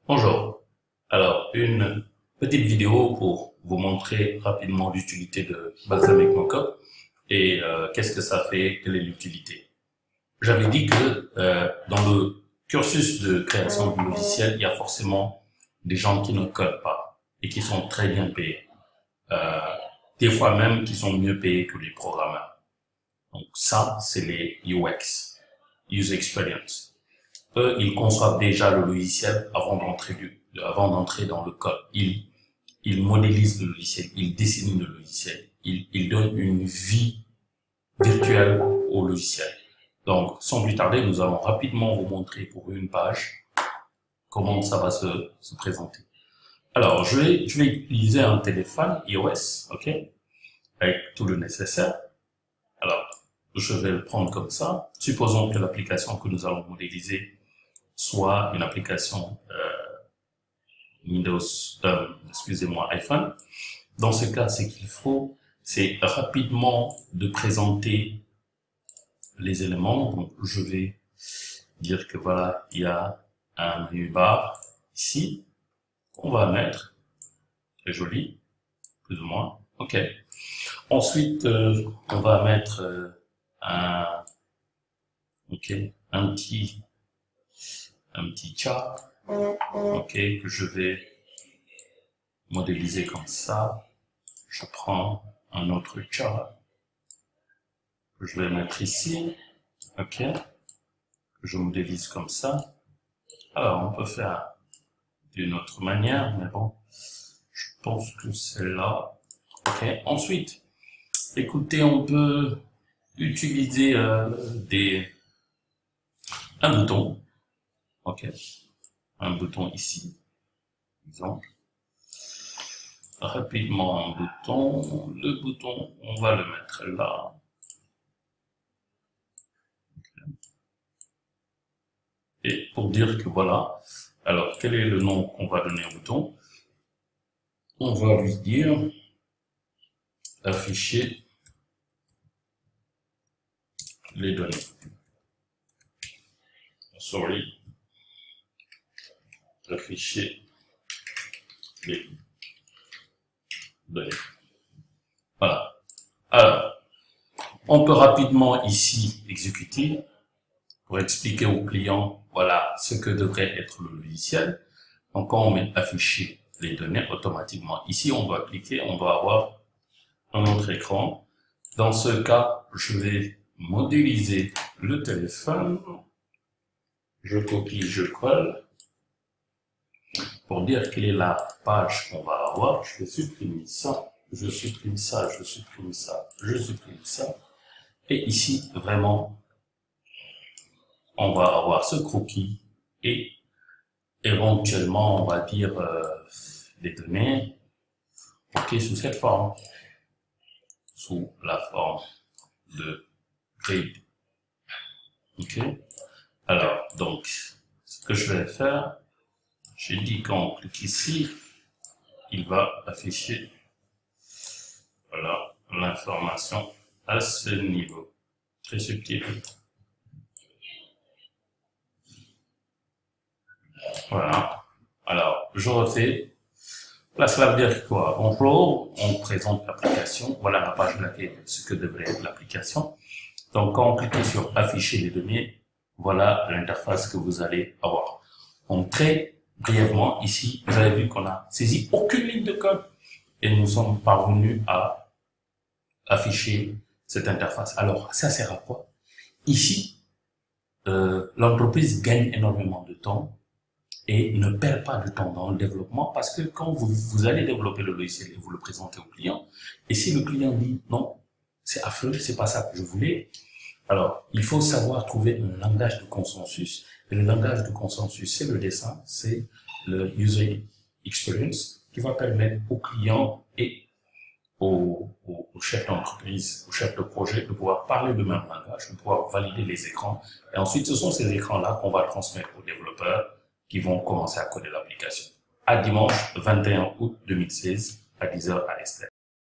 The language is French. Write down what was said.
Bonjour. Alors, une petite vidéo pour vous montrer rapidement l'utilité de Balsamiq Mockup et qu'est-ce que ça fait, quelle est l'utilité. J'avais dit que dans le cursus de création du logiciel, il y a forcément des gens qui ne codent pas et qui sont très bien payés. Des fois même qui sont mieux payés que les programmeurs. Donc ça, c'est les UX, User Experience. Eux, ils conçoivent déjà le logiciel avant d'entrer dans le code. Ils modélisent le logiciel, ils dessinent le logiciel, ils donnent une vie virtuelle au logiciel. Donc, sans plus tarder, nous allons rapidement vous montrer pour une page comment ça va se présenter. Alors, je vais utiliser un téléphone iOS, ok, avec tout le nécessaire. Alors, je vais le prendre comme ça. Supposons que l'application que nous allons modéliser soit une application Windows, excusez-moi, iPhone. Dans ce cas, ce qu'il faut, c'est rapidement de présenter les éléments. Donc, je vais dire que voilà, il y a un menu bar ici qu'on va mettre. C'est joli, plus ou moins. OK. Ensuite, on va mettre un petit chart, ok, que je vais modéliser comme ça. Je prends un autre chart que je vais mettre ici, ok, que je modélise comme ça. Alors, on peut faire d'une autre manière, mais bon, je pense que c'est là. Ok. Ensuite, écoutez, on peut utiliser un bouton. Ok, un bouton ici, par exemple. Rapidement un bouton. Le bouton, on va le mettre là. Okay. Et pour dire que voilà, alors quel est le nom qu'on va donner au bouton? On va lui dire afficher les données. Sorry. Afficher les données. Voilà. Alors, on peut rapidement ici exécuter pour expliquer au client, voilà, ce que devrait être le logiciel. Donc, quand on met afficher les données, automatiquement, ici, on va cliquer, on va avoir un autre écran. Dans ce cas, je vais modéliser le téléphone. Je copie, je colle. Pour dire quelle est la page qu'on va avoir, je vais supprimer ça, je supprime ça, je supprime ça, je supprime ça. Et ici, vraiment, on va avoir ce croquis et éventuellement, on va dire les données, ok, sous cette forme, sous la forme de grid. Ok. Alors, donc, ce que je vais faire, j'ai dit quand on clique ici, il va afficher, voilà, l'information à ce niveau, très subtil. Voilà. Alors, je refais. Là, cela veut dire quoi? Bonjour, on présente l'application. Voilà la page d'accueil, ce que devrait être l'application. Donc, quand on clique sur afficher les données, voilà l'interface que vous allez avoir. Donc, très brièvement, ici, vous avez vu qu'on a saisi aucune ligne de code et nous sommes parvenus à afficher cette interface. Alors, ça sert à quoi? Ici, l'entreprise gagne énormément de temps et ne perd pas de temps dans le développement parce que quand vous allez développer le logiciel et vous le présentez au client, et si le client dit non, c'est affreux, c'est pas ça que je voulais, alors il faut savoir trouver un langage de consensus. Et le langage de consensus, c'est le dessin, c'est le user experience qui va permettre au client et au chef d'entreprise, au chef de projet de pouvoir parler le même langage, de pouvoir valider les écrans. Et ensuite, ce sont ces écrans-là qu'on va transmettre aux développeurs qui vont commencer à coder l'application. À dimanche 21 août 2016 à 10h à Estelle.